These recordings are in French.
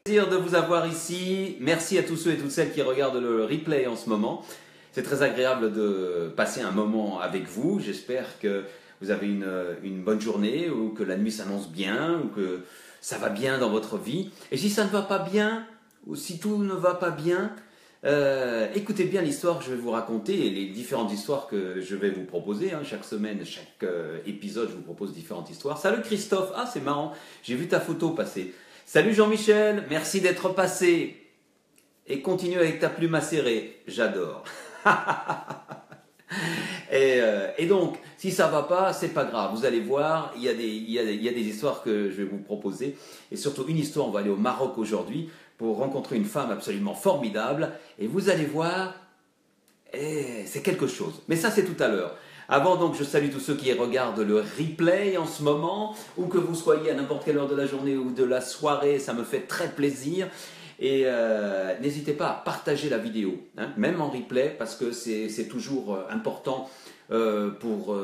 Plaisir de vous avoir ici. Merci à tous ceux et toutes celles qui regardent le replay en ce moment. C'est très agréable de passer un moment avec vous. J'espère que vous avez une bonne journée ou que la nuit s'annonce bien ou que ça va bien dans votre vie. Et si ça ne va pas bien ou si tout ne va pas bien, écoutez bien l'histoire que je vais vous raconter et les différentes histoires que je vais vous proposer. Chaque semaine, chaque épisode, je vous propose différentes histoires. Salut Christophe, ah c'est marrant, j'ai vu ta photo passer. Salut Jean-Michel, merci d'être passé. Et continue avec ta plume acérée, j'adore. et donc, si ça va pas, c'est pas grave. Vous allez voir, il y a des histoires que je vais vous proposer. Et surtout une histoire, on va aller au Maroc aujourd'hui pour rencontrer une femme absolument formidable. Et vous allez voir, c'est quelque chose. Mais ça, c'est tout à l'heure. Avant donc, je salue tous ceux qui regardent le replay en ce moment, ou que vous soyez à n'importe quelle heure de la journée ou de la soirée, ça me fait très plaisir. Et n'hésitez pas à partager la vidéo, même en replay, parce que c'est toujours important pour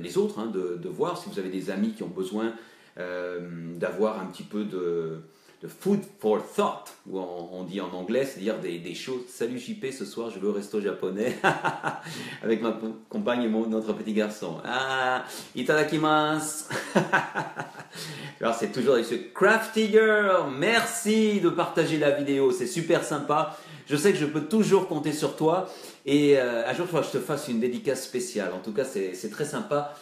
les autres de voir si vous avez des amis qui ont besoin d'avoir un petit peu de food for thought, ou on dit en anglais, c'est-à-dire des choses. Salut JP, ce soir je vais au resto japonais avec ma compagne et notre petit garçon. Ah, itadakimasu. Alors c'est toujours avec ce Crafty Girl, merci de partager la vidéo, c'est super sympa. Je sais que je peux toujours compter sur toi et un jour il faudra que je te fasse une dédicace spéciale. En tout cas c'est très sympa.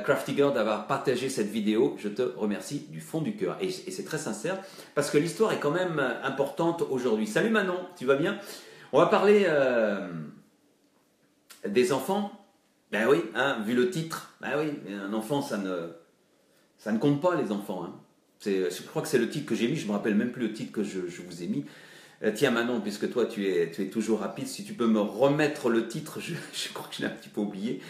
Crafty Girl d'avoir partagé cette vidéo, je te remercie du fond du cœur et c'est très sincère parce que l'histoire est quand même importante aujourd'hui. Salut Manon, tu vas bien? On va parler des enfants. Ben oui, vu le titre, ben oui, un enfant ça ne compte pas les enfants. Je crois que c'est le titre que j'ai mis, je me rappelle même plus le titre que je vous ai mis. Tiens Manon, puisque toi tu es toujours rapide, si tu peux me remettre le titre, je crois que je l'ai un petit peu oublié.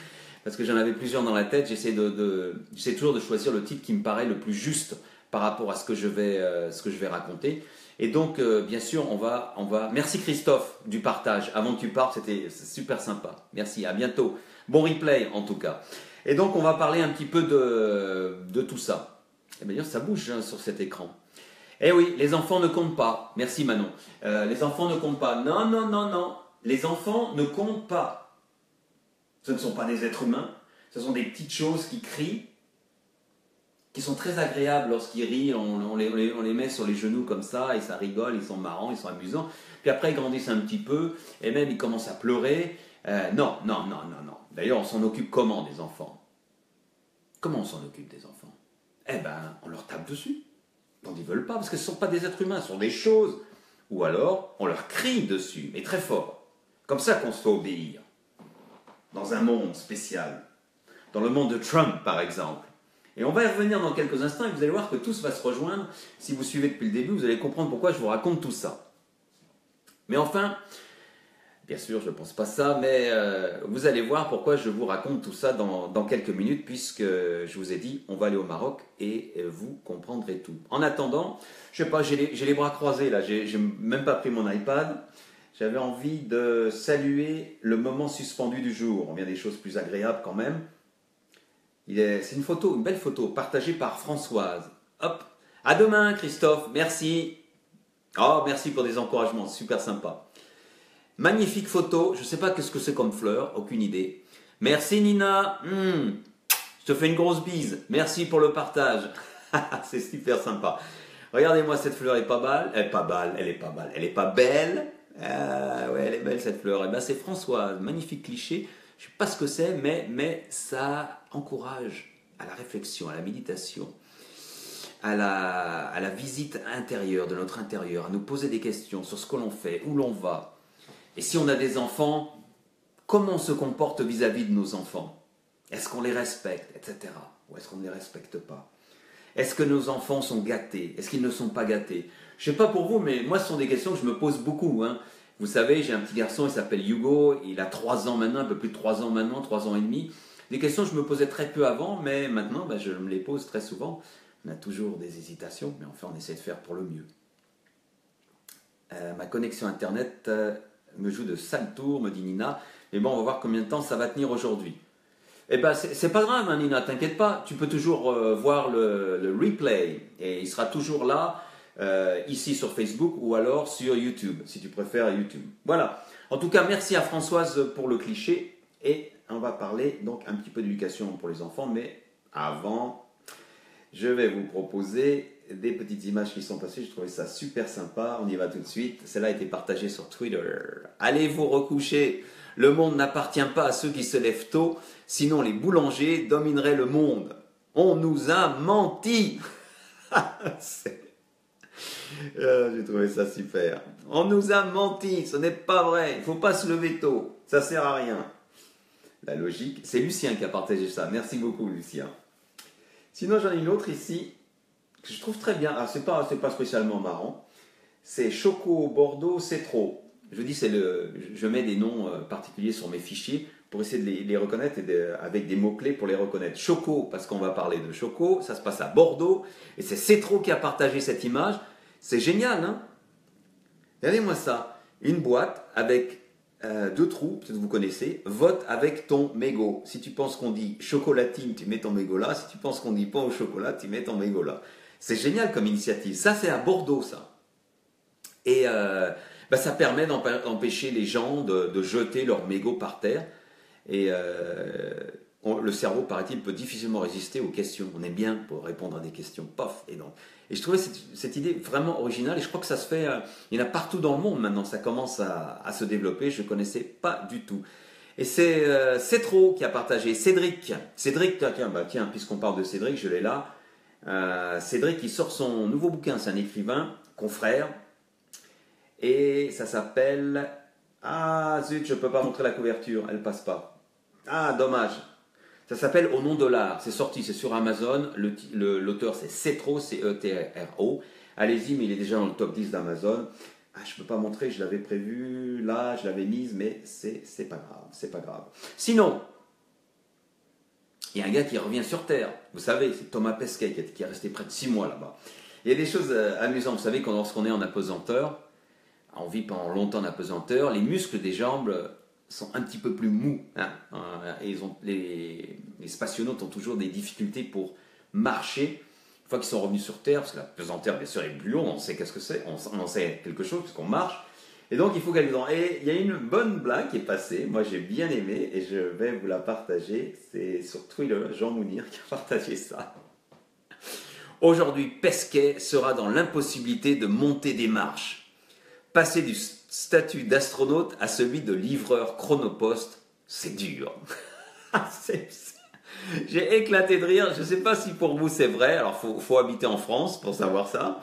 Parce que j'en avais plusieurs dans la tête, j'essaie toujours de choisir le titre qui me paraît le plus juste par rapport à ce que je vais raconter. Et donc, bien sûr, on va... Merci Christophe du partage. Avant que tu partes, c'est super sympa. Merci, à bientôt. Bon replay en tout cas. Et donc, on va parler un petit peu de tout ça. Et bien, ça bouge sur cet écran. Eh oui, les enfants ne comptent pas. Merci Manon. Les enfants ne comptent pas. Non, non, non, non. Les enfants ne comptent pas. Ce ne sont pas des êtres humains, ce sont des petites choses qui crient, qui sont très agréables lorsqu'ils rient, on les met sur les genoux comme ça, et ça rigole, ils sont marrants, ils sont amusants. Puis après ils grandissent un petit peu, et même ils commencent à pleurer. Non, non, non, non, non. D'ailleurs on s'en occupe comment des enfants? Comment on s'en occupe des enfants? Eh ben, on leur tape dessus, quand ils ne veulent pas, parce que ce ne sont pas des êtres humains, ce sont des choses. Ou alors on leur crie dessus, et très fort. Comme ça qu'on se fait obéir. Dans un monde spécial, dans le monde de Trump par exemple. Et on va y revenir dans quelques instants et vous allez voir que tout va se rejoindre. Si vous suivez depuis le début, vous allez comprendre pourquoi je vous raconte tout ça. Mais enfin, bien sûr je ne pense pas ça, mais vous allez voir pourquoi je vous raconte tout ça dans quelques minutes, puisque je vous ai dit, on va aller au Maroc et vous comprendrez tout. En attendant, je ne sais pas, j'ai les bras croisés là, j'ai même pas pris mon iPad. J'avais envie de saluer le moment suspendu du jour. On vient des choses plus agréables quand même. C'est une photo, une belle photo, partagée par Françoise. Hop. À demain, Christophe. Merci. Oh, merci pour des encouragements. Super sympa. Magnifique photo. Je ne sais pas ce que c'est comme fleur. Aucune idée. Merci, Nina. Je te fais une grosse bise. Merci pour le partage. C'est super sympa. Regardez-moi, cette fleur est pas belle. Elle est pas belle. Elle est pas belle. Elle est pas belle. Ouais, elle est belle cette fleur. Et ben, c'est Françoise, magnifique cliché. Je ne sais pas ce que c'est, mais ça encourage à la réflexion, à la méditation, à la visite intérieure de notre intérieur, à nous poser des questions sur ce que l'on fait, où l'on va. Et si on a des enfants, comment on se comporte vis-à-vis de nos enfants? Est-ce qu'on les respecte, etc. Ou est-ce qu'on ne les respecte pas? Est-ce que nos enfants sont gâtés? Est-ce qu'ils ne sont pas gâtés? Je ne sais pas pour vous, mais moi, ce sont des questions que je me pose beaucoup. Vous savez, j'ai un petit garçon, il s'appelle Hugo, il a 3 ans maintenant, un peu plus de 3 ans maintenant, 3 ans et demi. Des questions que je me posais très peu avant, mais maintenant, je me les pose très souvent. On a toujours des hésitations, mais enfin, on essaie de faire pour le mieux. Ma connexion Internet me joue de sales tours, me dit Nina. Mais bon, on va voir combien de temps ça va tenir aujourd'hui. Eh ben, c'est pas grave, Nina, t'inquiète pas. Tu peux toujours voir le replay, et il sera toujours là. ici sur Facebook ou alors sur YouTube, si tu préfères YouTube. Voilà. En tout cas, merci à Françoise pour le cliché. Et on va parler donc un petit peu d'éducation pour les enfants. Mais avant, je vais vous proposer des petites images qui sont passées. Je trouvais ça super sympa. On y va tout de suite. Celle-là a été partagée sur Twitter. Allez vous recoucher. Le monde n'appartient pas à ceux qui se lèvent tôt. Sinon, les boulangers domineraient le monde. On nous a menti. J'ai trouvé ça super. On nous a menti. Ce n'est pas vrai. Il ne faut pas se lever tôt. Ça ne sert à rien. La logique. C'est Lucien qui a partagé ça. Merci beaucoup, Lucien. Sinon, j'en ai une autre ici que je trouve très bien. Ah, c'est pas spécialement marrant. C'est Choco Bordeaux, c'est trop. Je dis, je mets des noms particuliers sur mes fichiers pour essayer de les reconnaître avec des mots-clés pour les reconnaître. Choco, parce qu'on va parler de Choco, ça se passe à Bordeaux, et c'est trop qui a partagé cette image. C'est génial, hein? Regardez-moi ça. Une boîte avec 2 trous, peut-être vous connaissez. Vote avec ton mégot. Si tu penses qu'on dit chocolatine, tu mets ton mégot là. Si tu penses qu'on dit pain au chocolat, tu mets ton mégot là. C'est génial comme initiative. Ça, c'est à Bordeaux, ça. Et ça permet d'empêcher les gens de jeter leur mégot par terre. Et le cerveau, paraît-il, peut difficilement résister aux questions. On aime bien pour répondre à des questions. Paf. Et je trouvais cette idée vraiment originale. Et je crois que ça se fait. Il y en a partout dans le monde maintenant. Ça commence à se développer. Je ne connaissais pas du tout. Et c'est Cétro qui a partagé. Cédric, tiens, puisqu'on parle de Cédric, je l'ai là. Cédric, il sort son nouveau bouquin. C'est un écrivain, confrère. Et ça s'appelle... Ah zut, je ne peux pas montrer la couverture, elle passe pas. Ah, dommage. Ça s'appelle Au nom de l'art. C'est sorti, c'est sur Amazon. L'auteur, c'est Cétro, C-E-T-R-O. Allez-y, mais il est déjà dans le top 10 d'Amazon. Ah, je ne peux pas montrer, je l'avais prévu, là, je l'avais mise, mais c'est pas grave, c'est pas grave. Sinon, il y a un gars qui revient sur Terre. Vous savez, c'est Thomas Pesquet qui est resté près de 6 mois là-bas. Il y a des choses amusantes. Vous savez, lorsqu'on est en apesanteur, on vit pendant longtemps en apesanteur, les muscles des jambes sont un petit peu plus mous. Hein, et les spationautes ont toujours des difficultés pour marcher. Une fois qu'ils sont revenus sur Terre, parce que la pesanteur, bien sûr, est plus lourde, on sait qu'est-ce que c'est, on en sait quelque chose, puisqu'on marche. Et donc, il faut gagner dedans. Et il y a une bonne blague qui est passée, moi j'ai bien aimé, et je vais vous la partager. C'est sur Twitter, Jean Mounir qui a partagé ça. Aujourd'hui, Pesquet sera dans l'impossibilité de monter des marches. Passer du statut d'astronaute à celui de livreur chronopost, c'est dur. J'ai éclaté de rire. Je ne sais pas si pour vous c'est vrai. Alors, faut habiter en France pour savoir ça.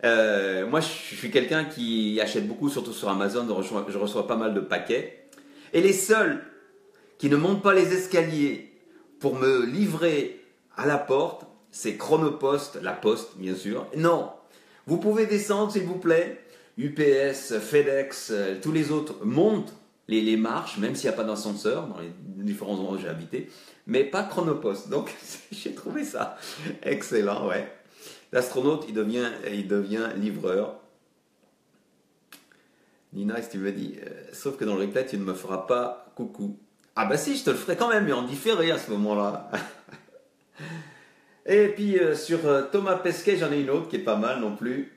Moi, je suis quelqu'un qui achète beaucoup, surtout sur Amazon. Je reçois pas mal de paquets. Et les seuls qui ne montent pas les escaliers pour me livrer à la porte, c'est Chronopost, la poste, bien sûr. Non, vous pouvez descendre, s'il vous plaît. UPS, FedEx, tous les autres montent les marches, même s'il n'y a pas d'ascenseur dans les différents endroits où j'ai habité, mais pas Chronopost. Donc, j'ai trouvé ça excellent, ouais. L'astronaute, il devient livreur. Nina, si tu me dis, sauf que dans le replay, tu ne me feras pas coucou. Ah bah si, je te le ferai quand même, mais en différé à ce moment-là. Et puis, sur Thomas Pesquet, j'en ai une autre qui est pas mal non plus.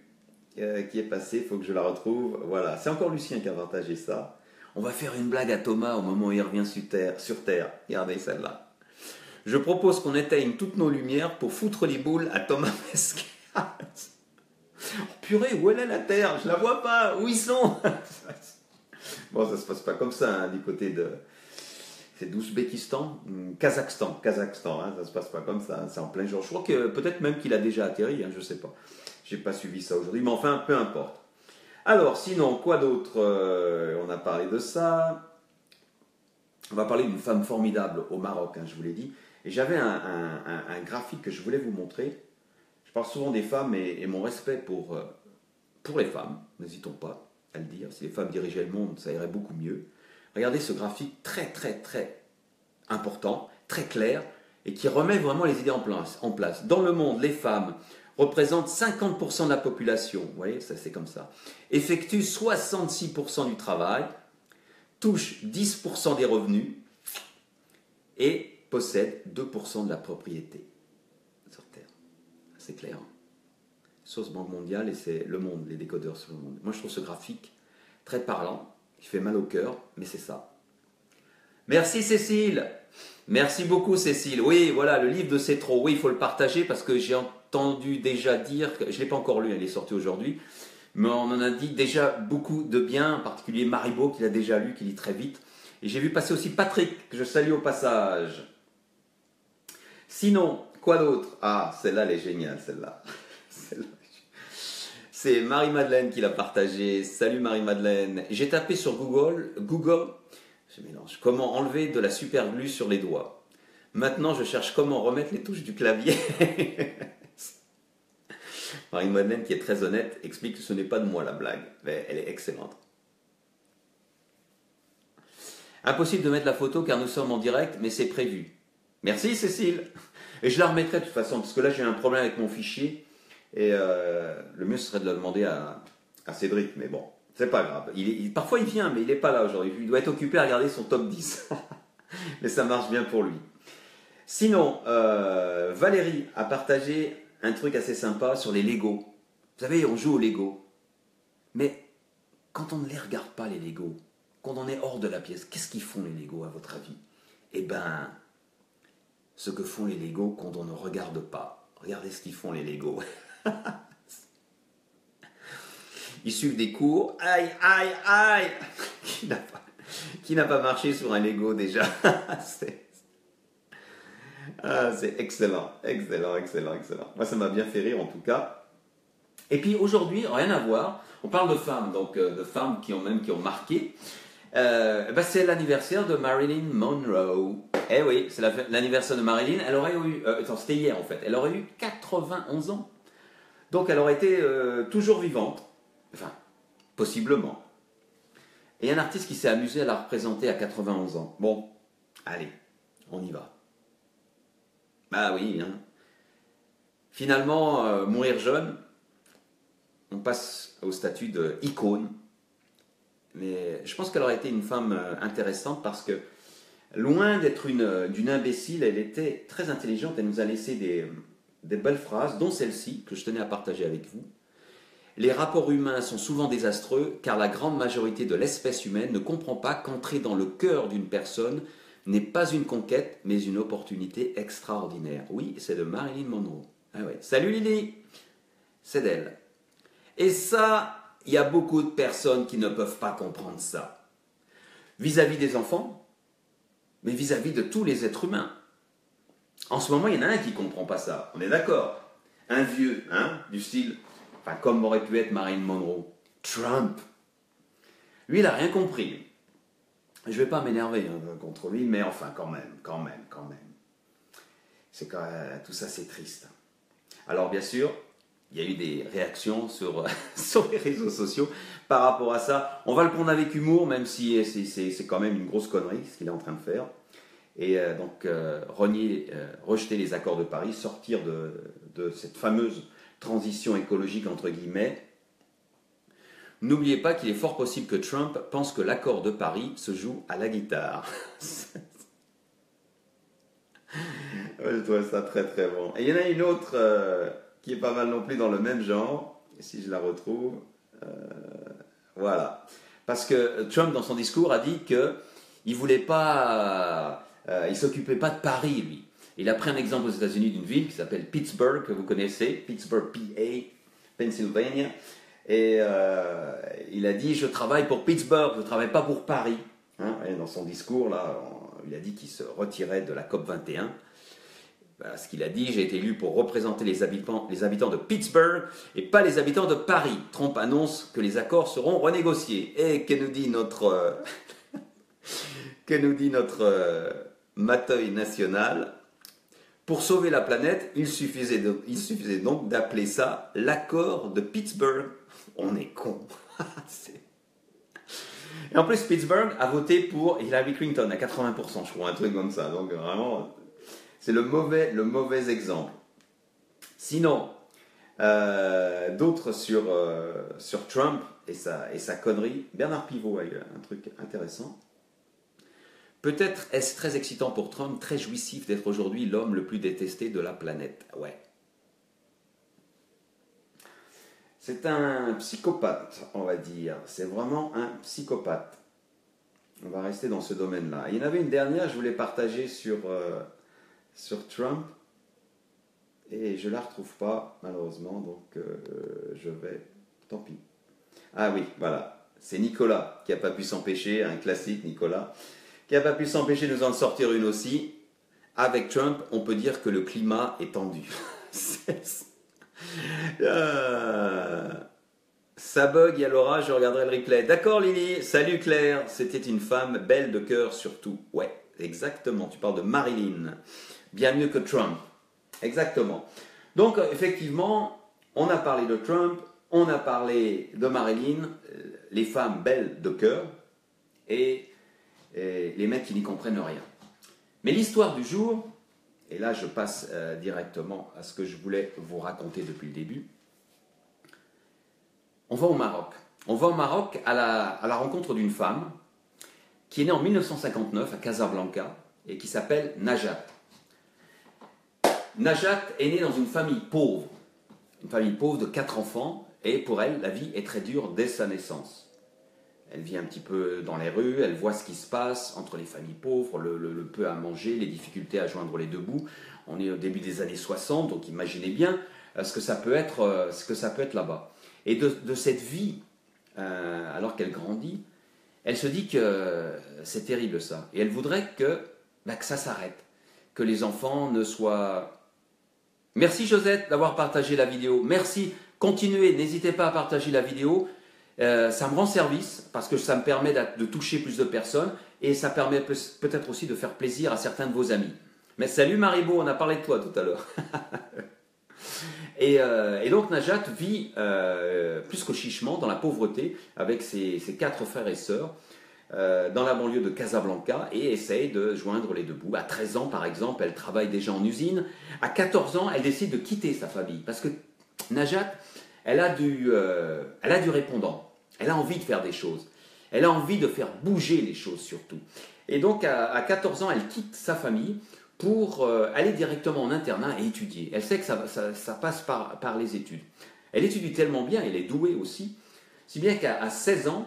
Qui est passée, il faut que je la retrouve. Voilà, c'est encore Lucien qui a partagé ça. On va faire une blague à Thomas au moment où il revient sur Terre. Regardez celle-là. Je propose qu'on éteigne toutes nos lumières pour foutre les boules à Thomas Pesquet. Oh, purée, où elle est la Terre? Je la vois pas. Où ils sont? Bon, ça se passe pas comme ça, hein, du côté de... C'est d'Ouzbékistan, Kazakhstan, hein, ça se passe pas comme ça, hein, c'est en plein jour. Je crois que peut-être même qu'il a déjà atterri, hein, je sais pas. J'ai pas suivi ça aujourd'hui, mais enfin, peu importe. Alors, sinon, quoi d'autre? On a parlé de ça. On va parler d'une femme formidable au Maroc, hein, je vous l'ai dit. Et j'avais un graphique que je voulais vous montrer. Je parle souvent des femmes et mon respect pour les femmes, n'hésitons pas à le dire. Si les femmes dirigeaient le monde, ça irait beaucoup mieux. Regardez ce graphique très, très, très important, très clair, et qui remet vraiment les idées en place. Dans le monde, les femmes représentent 50% de la population, vous voyez, ça c'est comme ça, effectuent 66% du travail, touchent 10% des revenus et possèdent 2% de la propriété sur Terre. C'est clair. Sauce Banque Mondiale, et c'est Le Monde, les décodeurs sur Le Monde. Moi, je trouve ce graphique très parlant, qui fait mal au cœur, mais c'est ça. Merci Cécile. Merci beaucoup Cécile. Oui, voilà, le livre de C'est trop. Oui, il faut le partager parce que j'ai entendu déjà dire, que, je ne l'ai pas encore lu, elle est sortie aujourd'hui, mais on en a dit déjà beaucoup de bien, en particulier Maribo qui l'a déjà lu, qui lit très vite. Et j'ai vu passer aussi Patrick, que je salue au passage. Sinon, quoi d'autre? Ah, celle-là, elle est géniale, celle-là. C'est Marie-Madeleine qui l'a partagée. Salut Marie-Madeleine. J'ai tapé sur Google, je mélange, comment enlever de la superglue sur les doigts. Maintenant, je cherche comment remettre les touches du clavier. Marie-Madeleine, qui est très honnête, explique que ce n'est pas de moi la blague, mais elle est excellente. Impossible de mettre la photo car nous sommes en direct, mais c'est prévu. Merci Cécile. Et je la remettrai de toute façon, parce que là j'ai un problème avec mon fichier, et le mieux serait de le demander à Cédric, mais bon, c'est pas grave. Parfois il vient, mais il n'est pas là aujourd'hui. Il doit être occupé à regarder son top 10. Mais ça marche bien pour lui. Sinon, Valérie a partagé un truc assez sympa sur les Lego. Vous savez, on joue aux Lego. Mais quand on ne les regarde pas, les Lego, quand on est hors de la pièce, qu'est-ce qu'ils font les Lego à votre avis? Eh ben, ce que font les Lego quand on ne regarde pas. Regardez ce qu'ils font les Lego. Ils suivent des cours. Aïe, aïe, aïe. Qui n'a pas marché sur un Lego déjà? C'est excellent, excellent, excellent, excellent. Moi, ça m'a bien fait rire en tout cas. Et puis aujourd'hui, rien à voir. On parle de femmes, donc de femmes qui ont marqué. C'est l'anniversaire de Marilyn Monroe. Eh oui, c'est l'anniversaire de Marilyn. Elle aurait eu, c'était hier en fait. Elle aurait eu 91 ans. Donc elle aurait été toujours vivante. Enfin, possiblement. Et un artiste qui s'est amusé à la représenter à 91 ans. Bon, allez, on y va. Bah oui, hein. Finalement, mourir jeune, on passe au statut d'icône. Mais je pense qu'elle aurait été une femme intéressante parce que, loin d'être d'une imbécile, elle était très intelligente. Elle nous a laissé des belles phrases, dont celle-ci, que je tenais à partager avec vous. Les rapports humains sont souvent désastreux car la grande majorité de l'espèce humaine ne comprend pas qu'entrer dans le cœur d'une personne n'est pas une conquête, mais une opportunité extraordinaire. Oui, c'est de Marilyn Monroe. Ah ouais. Salut Lily, c'est d'elle. Et ça, il y a beaucoup de personnes qui ne peuvent pas comprendre ça. Vis-à-vis des enfants, mais vis-à-vis de tous les êtres humains. En ce moment, il y en a un qui ne comprend pas ça. On est d'accord. Un vieux, hein, du style, enfin, comme aurait pu être Marilyn Monroe. Trump. Lui, il n'a rien compris. Je ne vais pas m'énerver contre lui, mais enfin, quand même. C'est quand même, tout ça, c'est triste. Alors, bien sûr, il y a eu des réactions sur les réseaux sociaux par rapport à ça. On va le prendre avec humour, même si c'est quand même une grosse connerie, ce qu'il est en train de faire. Et rejeter les accords de Paris, sortir de cette fameuse transition écologique, entre guillemets. N'oubliez pas qu'il est fort possible que Trump pense que l'accord de Paris se joue à la guitare. Je trouve ça très très bon. Et il y en a une autre qui est pas mal non plus dans le même genre, et si je la retrouve, voilà. Parce que Trump, dans son discours, a dit qu'il voulait pas, il s'occupait pas de Paris, lui. Il a pris un exemple aux États-Unis d'une ville qui s'appelle Pittsburgh, que vous connaissez, Pittsburgh, PA, Pennsylvania. Et il a dit, je travaille pour Pittsburgh, je ne travaille pas pour Paris. Hein, et dans son discours, là, il a dit qu'il se retirait de la COP21. Voilà ce qu'il a dit, j'ai été élu pour représenter les habitants de Pittsburgh et pas les habitants de Paris. Trump annonce que les accords seront renégociés. Et que nous dit notre Mateuil national? Pour sauver la planète, il suffisait donc d'appeler ça l'accord de Pittsburgh. On est con. Et en plus, Pittsburgh a voté pour Hillary Clinton à 80%, je crois, un truc comme ça. Donc vraiment, c'est le mauvais exemple. Sinon, d'autres sur Trump et sa connerie. Bernard Pivot a eu un truc intéressant. Peut-être est-ce très excitant pour Trump, très jouissif d'être aujourd'hui l'homme le plus détesté de la planète. Ouais. C'est un psychopathe, on va dire. C'est vraiment un psychopathe. On va rester dans ce domaine-là. Il y en avait une dernière, je voulais partager sur Trump. Et je ne la retrouve pas, malheureusement. Donc, je vais... Tant pis. Ah oui, voilà. C'est Nicolas qui n'a pas pu s'empêcher, un classique, Nicolas, qui n'a pas pu s'empêcher de nous en sortir une aussi. Avec Trump, on peut dire que le climat est tendu. Ça bug, il y a l'orage, je regarderai le replay. D'accord Lily, salut Claire, c'était une femme belle de cœur surtout. Ouais, exactement, tu parles de Marilyn. Bien mieux que Trump. Exactement. Donc effectivement, on a parlé de Trump, on a parlé de Marilyn, les femmes belles de cœur et les mecs qui n'y comprennent rien. Mais l'histoire du jour, et là je passe directement à ce que je voulais vous raconter depuis le début, on va au Maroc. On va au Maroc à la rencontre d'une femme qui est née en 1959 à Casablanca et qui s'appelle Najat. Najat est née dans une famille pauvre de 4 enfants, et pour elle, la vie est très dure dès sa naissance. Elle vit un petit peu dans les rues, elle voit ce qui se passe entre les familles pauvres, le peu à manger, les difficultés à joindre les deux bouts. On est au début des années 60, donc imaginez bien ce que ça peut être là-bas. Et de cette vie, alors qu'elle grandit, elle se dit que c'est terrible ça. Et elle voudrait que ça s'arrête, que les enfants ne soient... Merci Josette d'avoir partagé la vidéo. Merci, continuez, n'hésitez pas à partager la vidéo. Ça me rend service parce que ça me permet de toucher plus de personnes et ça permet peut-être aussi de faire plaisir à certains de vos amis. Mais salut Maribo, on a parlé de toi tout à l'heure. Et donc Najat vit plus qu'au chichement, dans la pauvreté, avec ses 4 frères et sœurs, dans la banlieue de Casablanca, et essaye de joindre les deux bouts. À 13 ans, par exemple, elle travaille déjà en usine. À 14 ans, elle décide de quitter sa famille, parce que Najat, elle a du répondant. Elle a envie de faire des choses. Elle a envie de faire bouger les choses, surtout. Et donc, à 14 ans, elle quitte sa famille pour aller directement en internat et étudier. Elle sait que ça passe par les études. Elle étudie tellement bien, elle est douée aussi, si bien qu'à 16 ans,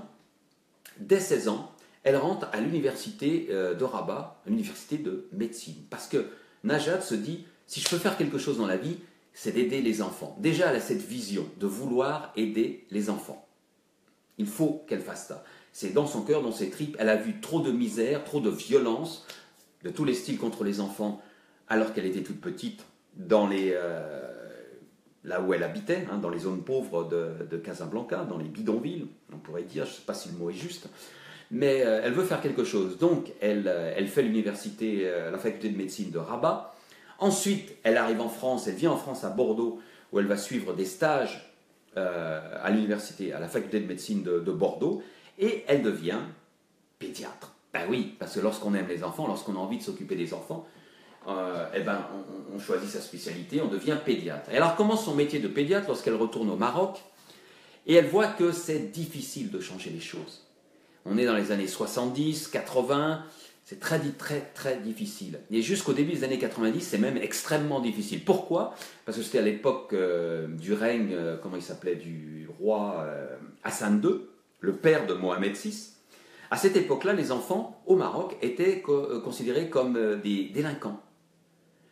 dès 16 ans, elle rentre à l'université de Rabat, l'université de médecine. Parce que Najat se dit, si je peux faire quelque chose dans la vie, c'est d'aider les enfants. Déjà, elle a cette vision de vouloir aider les enfants. Il faut qu'elle fasse ça. C'est dans son cœur, dans ses tripes. Elle a vu trop de misère, trop de violence, de tous les styles contre les enfants, alors qu'elle était toute petite, là où elle habitait, dans les zones pauvres de Casablanca, dans les bidonvilles, on pourrait dire, je ne sais pas si le mot est juste, mais elle veut faire quelque chose. Donc, elle fait la faculté de médecine de Rabat. Ensuite, elle arrive en France, elle vient en France à Bordeaux, où elle va suivre des stages à l'université, à la faculté de médecine de Bordeaux, et elle devient pédiatre. Ben oui, parce que lorsqu'on aime les enfants, lorsqu'on a envie de s'occuper des enfants, on choisit sa spécialité, on devient pédiatre. Et alors commence son métier de pédiatre lorsqu'elle retourne au Maroc, et elle voit que c'est difficile de changer les choses. On est dans les années 70, 80, c'est très, très, très difficile. Et jusqu'au début des années 90, c'est même extrêmement difficile. Pourquoi? Parce que c'était à l'époque du règne, du roi Hassan II, le père de Mohamed VI. À cette époque-là, les enfants au Maroc étaient considérés comme des délinquants.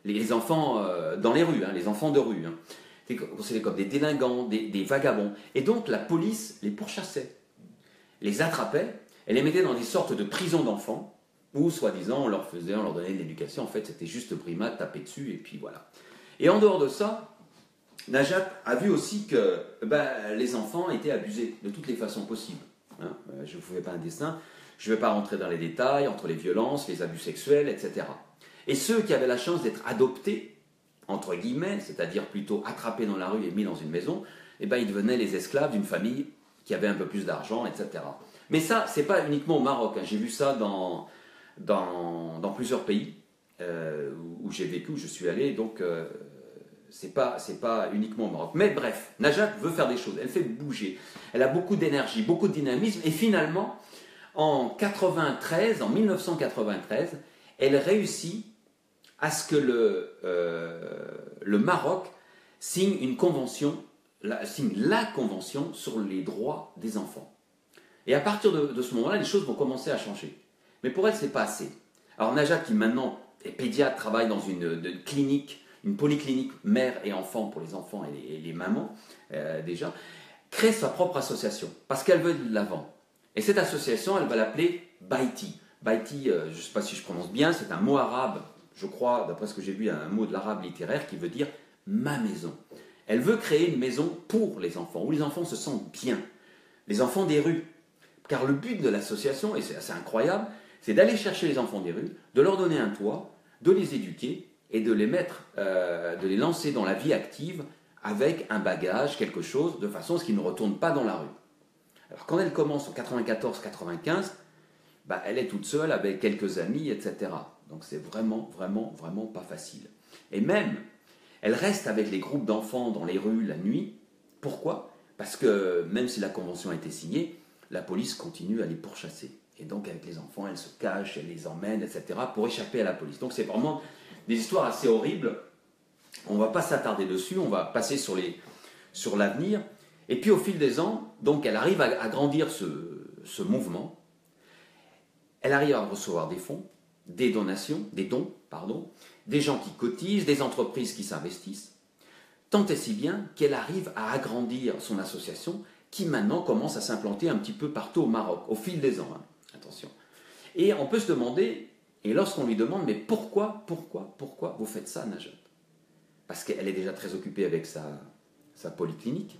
Les enfants dans les rues, les enfants de rue, étaient considérés comme des délinquants, des vagabonds. Et donc la police les pourchassait, les attrapait, et les mettait dans des sortes de prisons d'enfants, où soi-disant on leur donnait de l'éducation. En fait, c'était juste brimade, taper dessus, et puis voilà. Et en dehors de ça, Najat a vu aussi que les enfants étaient abusés de toutes les façons possibles. Je ne vous fais pas un dessin, je ne vais pas rentrer dans les détails, entre les violences, les abus sexuels, etc. Et ceux qui avaient la chance d'être adoptés, entre guillemets, c'est-à-dire plutôt attrapés dans la rue et mis dans une maison, ils devenaient les esclaves d'une famille qui avait un peu plus d'argent, etc. Mais ça, ce n'est pas uniquement au Maroc. J'ai vu ça dans plusieurs pays où j'ai vécu, où je suis allé, donc c'est pas uniquement au Maroc. Mais bref, Najat veut faire des choses, elle fait bouger, elle a beaucoup d'énergie, beaucoup de dynamisme, et finalement, en 1993, elle réussit à ce que le Maroc signe une convention signe la Convention sur les droits des enfants. Et à partir de ce moment-là, les choses vont commencer à changer. Mais pour elle, ce n'est pas assez. Alors Najat, qui maintenant est pédiatre, travaille dans une clinique, une polyclinique mère et enfant pour les enfants et les mamans, déjà, crée sa propre association, parce qu'elle veut de l'avant. Et cette association, elle va l'appeler Baiti. Baiti, je ne sais pas si je prononce bien, c'est un mot arabe, je crois, d'après ce que j'ai vu, un mot de l'arabe littéraire qui veut dire « ma maison ». Elle veut créer une maison pour les enfants, où les enfants se sentent bien. Les enfants des rues. Car le but de l'association, et c'est assez incroyable, c'est d'aller chercher les enfants des rues, de leur donner un toit, de les éduquer et de les mettre, de les lancer dans la vie active avec un bagage, quelque chose, de façon à ce qu'ils ne retournent pas dans la rue. Alors quand elle commence en 94-95, elle est toute seule avec quelques amis, etc. Donc c'est vraiment, vraiment, vraiment pas facile. Et même, elle reste avec les groupes d'enfants dans les rues la nuit. Pourquoi? Parce que même si la convention a été signée, la police continue à les pourchasser. Et donc avec les enfants, elle se cache, elle les emmène, etc. pour échapper à la police. Donc c'est vraiment des histoires assez horribles. On ne va pas s'attarder dessus, on va passer sur l'avenir. Et puis au fil des ans, donc elle arrive à grandir ce mouvement. Elle arrive à recevoir des fonds, des dons, des gens qui cotisent, des entreprises qui s'investissent, tant et si bien qu'elle arrive à agrandir son association qui maintenant commence à s'implanter un petit peu partout au Maroc, au fil des ans, hein. Attention. Et on peut se demander, et lorsqu'on lui demande, mais pourquoi vous faites ça, Najat? Parce qu'elle est déjà très occupée avec sa polyclinique.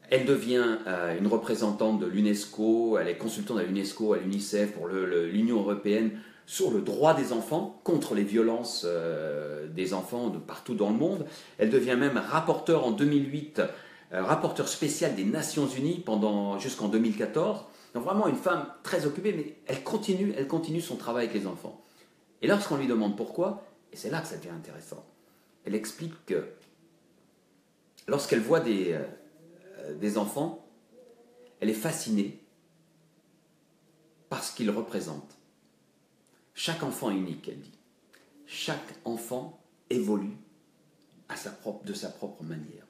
Elle devient une représentante de l'UNESCO, elle est consultante à l'UNESCO, à l'UNICEF, pour l'Union européenne, sur le droit des enfants, contre les violences des enfants de partout dans le monde. Elle devient même rapporteure en 2008, rapporteure spéciale des Nations Unies jusqu'en 2014. Donc vraiment une femme très occupée, mais elle continue son travail avec les enfants. Et lorsqu'on lui demande pourquoi, et c'est là que ça devient intéressant, elle explique que lorsqu'elle voit des enfants, elle est fascinée par ce qu'ils représentent. Chaque enfant est unique, elle dit. Chaque enfant évolue de sa propre manière.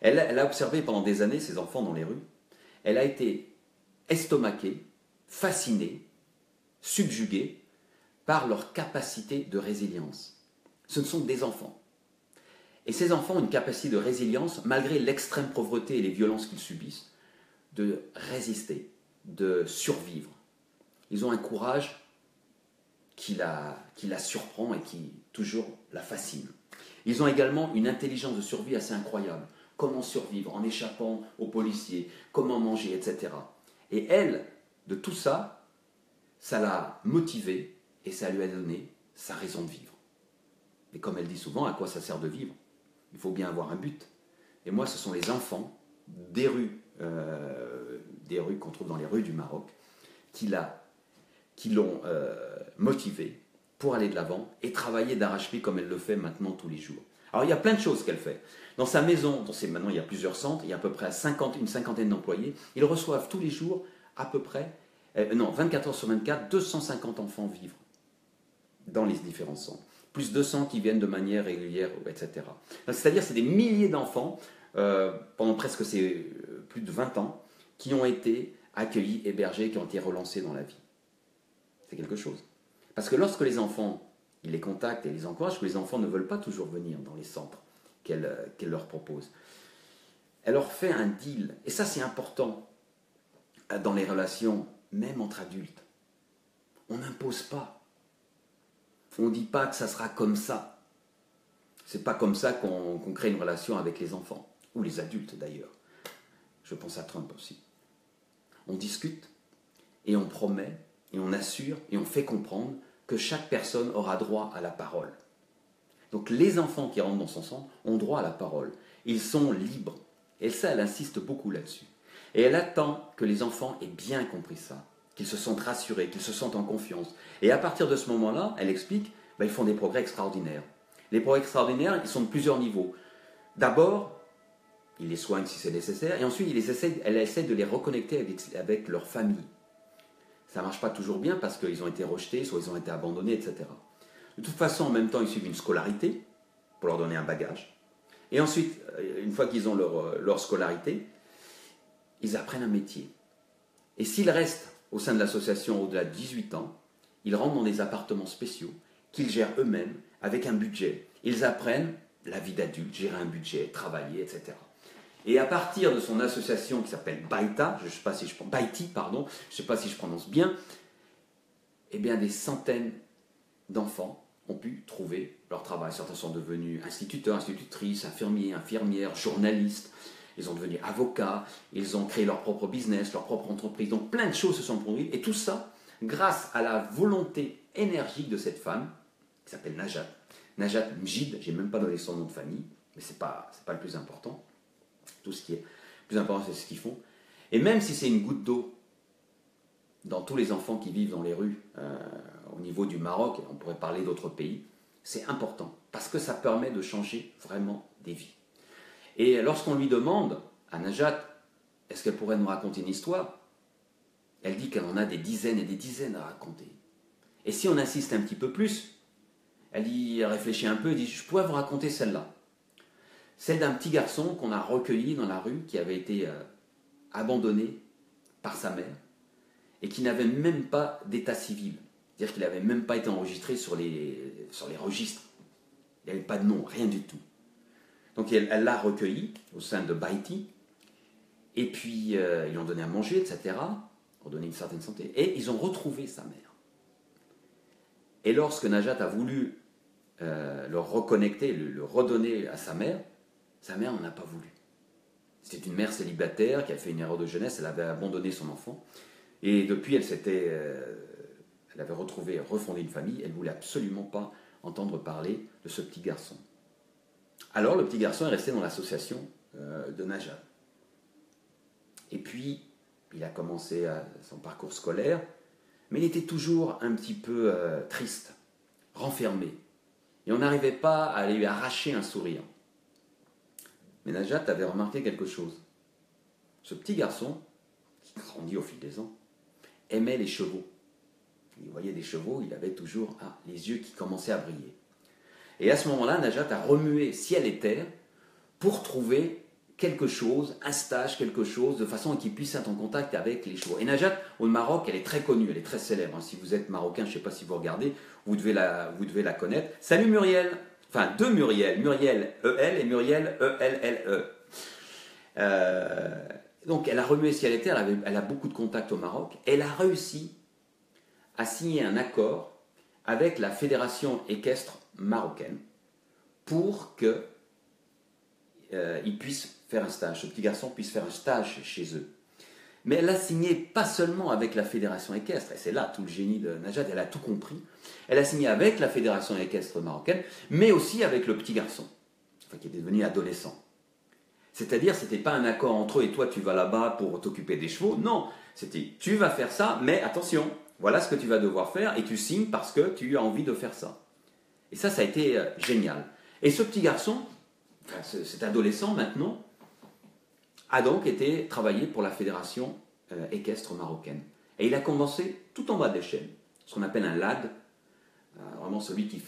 Elle a observé pendant des années ces enfants dans les rues. Elle a été estomaquée, fascinée, subjuguée par leur capacité de résilience. Ce ne sont que des enfants. Et ces enfants ont une capacité de résilience, malgré l'extrême pauvreté et les violences qu'ils subissent, de résister, de survivre. Ils ont un courage qui la surprend et qui toujours la fascine. Ils ont également une intelligence de survie assez incroyable. Comment survivre en échappant aux policiers, comment manger, etc. Et elle, de tout ça, ça l'a motivée et ça lui a donné sa raison de vivre. Et comme elle dit souvent, à quoi ça sert de vivre? Il faut bien avoir un but. Et moi, ce sont les enfants des rues qu'on trouve dans les rues du Maroc qui l'ont motivée pour aller de l'avant et travailler d'arrache-pied comme elle le fait maintenant tous les jours. Alors il y a plein de choses qu'elle fait. Dans sa maison, maintenant il y a plusieurs centres, il y a à peu près une cinquantaine d'employés, ils reçoivent tous les jours à peu près, 24 heures sur 24, 250 enfants vivre dans les différents centres. Plus 200 qui viennent de manière régulière, etc. C'est-à-dire c'est des milliers d'enfants, pendant presque plus de 20 ans, qui ont été accueillis, hébergés, qui ont été relancés dans la vie. C'est quelque chose. Parce que lorsque les enfants, ils les contactent et les encouragent, que les enfants ne veulent pas toujours venir dans les centres qu'elle leur propose. Elle leur fait un deal. Et ça, c'est important dans les relations, même entre adultes. On n'impose pas. On ne dit pas que ça sera comme ça. C'est pas comme ça qu'on crée une relation avec les enfants, ou les adultes d'ailleurs. Je pense à Trump aussi. On discute, et on promet, et on assure, et on fait comprendre que chaque personne aura droit à la parole. Donc les enfants qui rentrent dans son centre ont droit à la parole. Ils sont libres. Et ça, elle insiste beaucoup là-dessus. Et elle attend que les enfants aient bien compris ça, qu'ils se sentent rassurés, qu'ils se sentent en confiance. Et à partir de ce moment-là, elle explique, ils font des progrès extraordinaires. Les progrès extraordinaires, ils sont de plusieurs niveaux. D'abord, ils les soignent si c'est nécessaire, et ensuite, elle essaie de les reconnecter avec leur famille. Ça ne marche pas toujours bien parce qu'ils ont été rejetés, soit ils ont été abandonnés, etc. De toute façon, en même temps, ils suivent une scolarité pour leur donner un bagage. Et ensuite, une fois qu'ils ont leur scolarité, ils apprennent un métier. Et s'ils restent au sein de l'association au-delà de 18 ans, ils rentrent dans des appartements spéciaux qu'ils gèrent eux-mêmes avec un budget. Ils apprennent la vie d'adulte, gérer un budget, travailler, etc. Et à partir de son association qui s'appelle Baïta, je ne sais pas si je Baïti, pardon, je ne sais pas si je prononce bien, eh bien des centaines d'enfants ont pu trouver leur travail. Certains sont devenus instituteurs, institutrices, infirmiers, infirmières, journalistes. Ils sont devenus avocats, ils ont créé leur propre business, leur propre entreprise. Donc plein de choses se sont produites. Et tout ça grâce à la volonté énergique de cette femme, qui s'appelle Najat. Najat Mjid, je n'ai même pas donné son nom de famille, mais ce n'est pas le plus important. Tout ce qui est plus important, c'est ce qu'ils font. Et même si c'est une goutte d'eau dans tous les enfants qui vivent dans les rues au niveau du Maroc, et on pourrait parler d'autres pays, c'est important, parce que ça permet de changer vraiment des vies. Et lorsqu'on lui demande à Najat, est-ce qu'elle pourrait nous raconter une histoire? Elle dit qu'elle en a des dizaines et des dizaines à raconter. Et si on insiste un petit peu plus, elle réfléchit un peu et dit, je pourrais vous raconter celle-là. Celle d'un petit garçon qu'on a recueilli dans la rue, qui avait été abandonné par sa mère, et qui n'avait même pas d'état civil. C'est-à-dire qu'il n'avait même pas été enregistré sur les registres. Il n'avait pas de nom, rien du tout. Donc elle l'a recueilli au sein de Baïti, et puis ils lui ont donné à manger, etc., pour donner une certaine santé, et ils ont retrouvé sa mère. Et lorsque Najat a voulu le reconnecter, le redonner à sa mère n'en a pas voulu. C'était une mère célibataire qui a fait une erreur de jeunesse, elle avait abandonné son enfant, et depuis elle avait refondé une famille, elle ne voulait absolument pas entendre parler de ce petit garçon. Alors le petit garçon est resté dans l'association de Najat. Et puis, il a commencé son parcours scolaire, mais il était toujours un petit peu triste, renfermé. Et on n'arrivait pas à lui arracher un sourire. Mais Najat avait remarqué quelque chose. Ce petit garçon, qui grandit au fil des ans, aimait les chevaux. Il voyait des chevaux, il avait toujours les yeux qui commençaient à briller. Et à ce moment-là, Najat a remué ciel et terre pour trouver quelque chose, un stage, quelque chose, de façon à qu'il puisse être en contact avec les chevaux. Et Najat, au Maroc, elle est très connue, elle est très célèbre. Si vous êtes marocain, je ne sais pas si vous regardez, vous devez la connaître. Salut Muriel! Enfin, deux Muriel, Muriel E-L et Muriel E-L-L-E. Donc elle a remué ciel et terre, elle a beaucoup de contacts au Maroc. Elle a réussi à signer un accord avec la fédération équestre marocaine pour que il puisse faire un stage, ce petit garçon puisse faire un stage chez eux. Mais elle a signé pas seulement avec la fédération équestre, et c'est là tout le génie de Najat, elle a tout compris. Elle a signé avec la fédération équestre marocaine, mais aussi avec le petit garçon, qui était devenu adolescent. C'est-à-dire, c'était pas un accord entre eux et toi tu vas là-bas pour t'occuper des chevaux, non, c'était tu vas faire ça, mais attention, voilà ce que tu vas devoir faire, et tu signes parce que tu as envie de faire ça. Et ça a été génial. Et ce petit garçon, cet adolescent maintenant, a donc été travaillé pour la fédération équestre marocaine. Et il a commencé tout en bas de l'échelle, ce qu'on appelle un lad, vraiment celui qui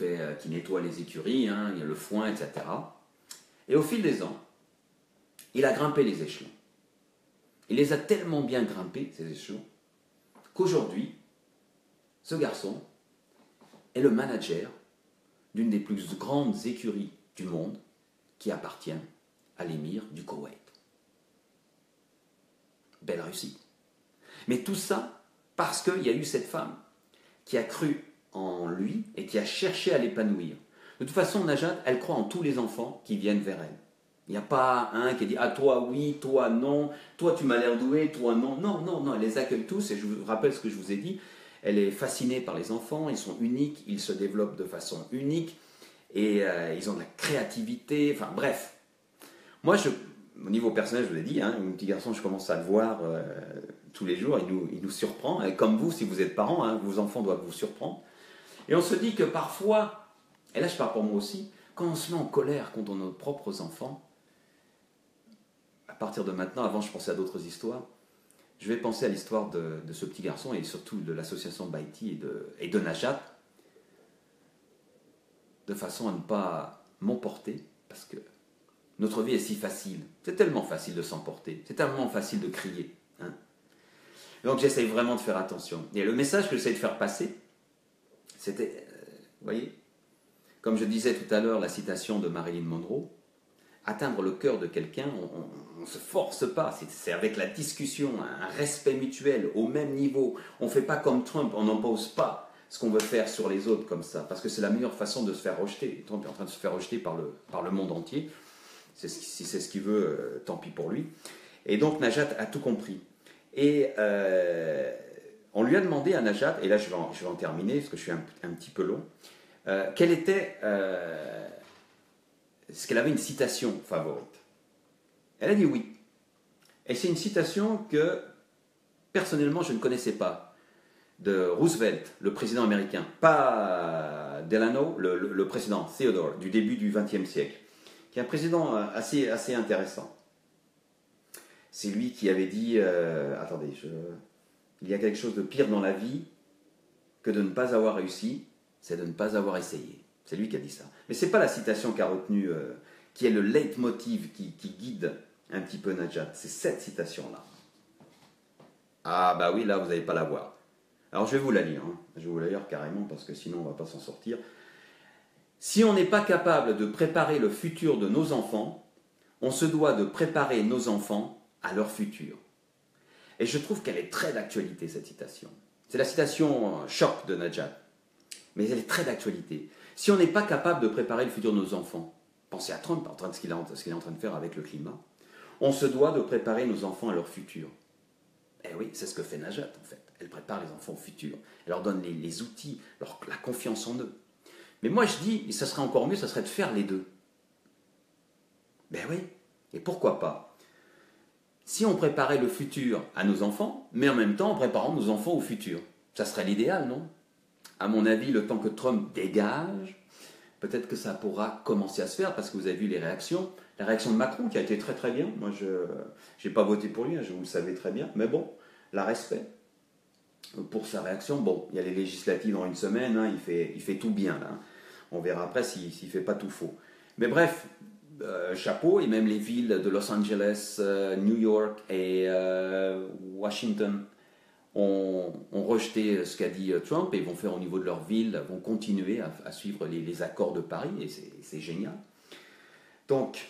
nettoie les écuries, il y a le foin, etc. Et au fil des ans, il a grimpé les échelons. Il les a tellement bien grimpés, ces échelons, qu'aujourd'hui, ce garçon est le manager d'une des plus grandes écuries du monde qui appartient à l'émir du Koweït. Belle réussite. Mais tout ça parce qu'il y a eu cette femme qui a cru en lui et qui a cherché à l'épanouir. De toute façon, Najat, elle croit en tous les enfants qui viennent vers elle. Il n'y a pas un qui dit « Ah, toi oui, toi non, toi tu m'as l'air doué, toi non. » Non, non, non, elle les accueille tous et je vous rappelle ce que je vous ai dit. Elle est fascinée par les enfants, ils sont uniques, ils se développent de façon unique et ils ont de la créativité, enfin bref. Moi, au niveau personnel, je vous l'ai dit, mon petit garçon, je commence à le voir tous les jours, il nous surprend. Et comme vous, si vous êtes parents, vos enfants doivent vous surprendre. Et on se dit que parfois, et là je parle pour moi aussi, quand on se met en colère contre nos propres enfants, à partir de maintenant, avant je pensais à d'autres histoires, je vais penser à l'histoire de ce petit garçon et surtout de l'association Baïti et de Najat, de façon à ne pas m'emporter, parce que Notre vie est si facile. C'est tellement facile de s'emporter. C'est tellement facile de crier. Hein. Donc j'essaye vraiment de faire attention. Et le message que j'essaie de faire passer, c'était, vous voyez, comme je disais tout à l'heure, la citation de Marilyn Monroe, atteindre le cœur de quelqu'un, on ne se force pas, c'est avec la discussion, un respect mutuel au même niveau. On ne fait pas comme Trump, on n'impose pas ce qu'on veut faire sur les autres comme ça, parce que c'est la meilleure façon de se faire rejeter. Trump est en train de se faire rejeter par le monde entier. Si c'est ce qu'il veut, tant pis pour lui. Et donc Najat a tout compris. Et on lui a demandé à Najat, et là je vais en terminer parce que je suis un petit peu long, quelle était, est-ce qu'elle avait une citation favorite. Elle a dit oui. Et c'est une citation que personnellement je ne connaissais pas, de Roosevelt, le président américain, pas Delano, le président Theodore, du début du XXe siècle, qui est un président assez intéressant. C'est lui qui avait dit, attendez, il y a quelque chose de pire dans la vie que de ne pas avoir réussi, c'est de ne pas avoir essayé. C'est lui qui a dit ça. Mais ce n'est pas la citation qu'a retenue, qui est le leitmotiv qui guide un petit peu Najat. C'est cette citation-là. Ah bah oui, là vous n'allez pas la voir. Alors je vais vous la lire. Hein. Je vais vous la lire carrément parce que sinon on ne va pas s'en sortir. Si on n'est pas capable de préparer le futur de nos enfants, on se doit de préparer nos enfants à leur futur. Et je trouve qu'elle est très d'actualité, cette citation. C'est la citation choc de Najat. Mais elle est très d'actualité. Si on n'est pas capable de préparer le futur de nos enfants, pensez à Trump, ce qu'il est en train de faire avec le climat, on se doit de préparer nos enfants à leur futur. Eh oui, c'est ce que fait Najat, en fait. Elle prépare les enfants au futur. Elle leur donne les outils, la confiance en eux. Mais moi, je dis, et ça serait encore mieux, ça serait de faire les deux. Ben oui, et pourquoi pas? Si on préparait le futur à nos enfants, mais en même temps en préparant nos enfants au futur, ça serait l'idéal, non? À mon avis, le temps que Trump dégage, peut-être que ça pourra commencer à se faire, parce que vous avez vu les réactions. La réaction de Macron qui a été très très bien. Moi, je n'ai pas voté pour lui, vous le savez très bien. Mais bon, la respect pour sa réaction. Bon, il y a les législatives dans une semaine, hein, il fait tout bien. Là, hein. On verra après s'il ne fait pas tout faux. Mais bref, chapeau, et même les villes de Los Angeles, New York et Washington ont rejeté ce qu'a dit Trump et vont faire au niveau de leur ville, vont continuer à suivre les accords de Paris, et c'est génial. Donc,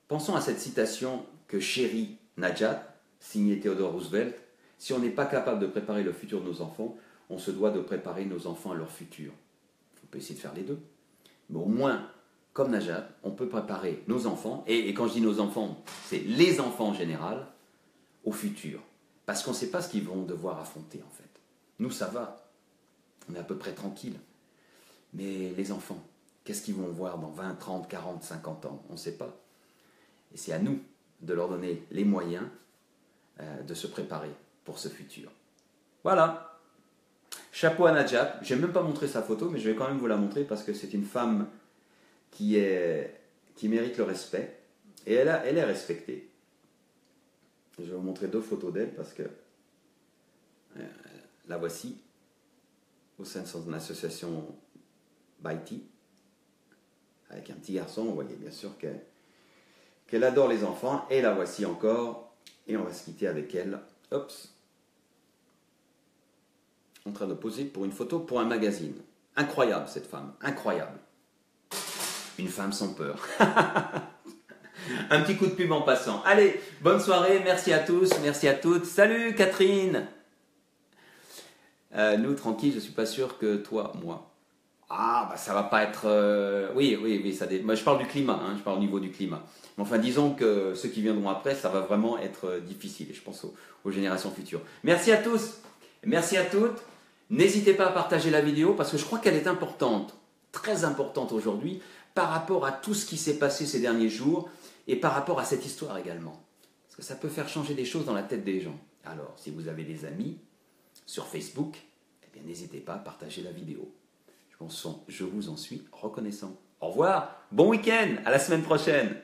pensons à cette citation que chérit Najat, signée Theodore Roosevelt. Si on n'est pas capable de préparer le futur de nos enfants, on se doit de préparer nos enfants à leur futur. On peut essayer de faire les deux. Mais au moins, comme Najat, on peut préparer nos enfants, et quand je dis nos enfants, c'est les enfants en général, au futur. Parce qu'on ne sait pas ce qu'ils vont devoir affronter, en fait. Nous, ça va. On est à peu près tranquille. Mais les enfants, qu'est-ce qu'ils vont voir dans 20, 30, 40, 50 ans? On ne sait pas. Et c'est à nous de leur donner les moyens de se préparer pour ce futur. Voilà. Chapeau à Najat. Je n'ai même pas montré sa photo, mais je vais quand même vous la montrer parce que c'est une femme qui mérite le respect. Et elle est respectée. Je vais vous montrer deux photos d'elle parce que la voici au sein de son association Baiti avec un petit garçon. Vous voyez bien sûr qu'elle adore les enfants, et la voici encore, et on va se quitter avec elle. Oups, en train de poser pour une photo pour un magazine. Incroyable cette femme, incroyable. Une femme sans peur. Un petit coup de pub en passant. Allez, bonne soirée, merci à tous, merci à toutes. Salut Catherine. Nous, tranquille, je ne suis pas sûr que toi, moi. Ah, bah ça va pas être... Oui, ça moi je parle du climat, hein, je parle au niveau du climat. Mais enfin, disons que ceux qui viendront après, ça va vraiment être difficile. Et je pense aux générations futures. Merci à tous, merci à toutes. N'hésitez pas à partager la vidéo parce que je crois qu'elle est importante, très importante aujourd'hui, par rapport à tout ce qui s'est passé ces derniers jours et par rapport à cette histoire également. Parce que ça peut faire changer des choses dans la tête des gens. Alors, si vous avez des amis sur Facebook, eh bien n'hésitez pas à partager la vidéo. Je vous en suis reconnaissant. Au revoir, bon week-end, à la semaine prochaine.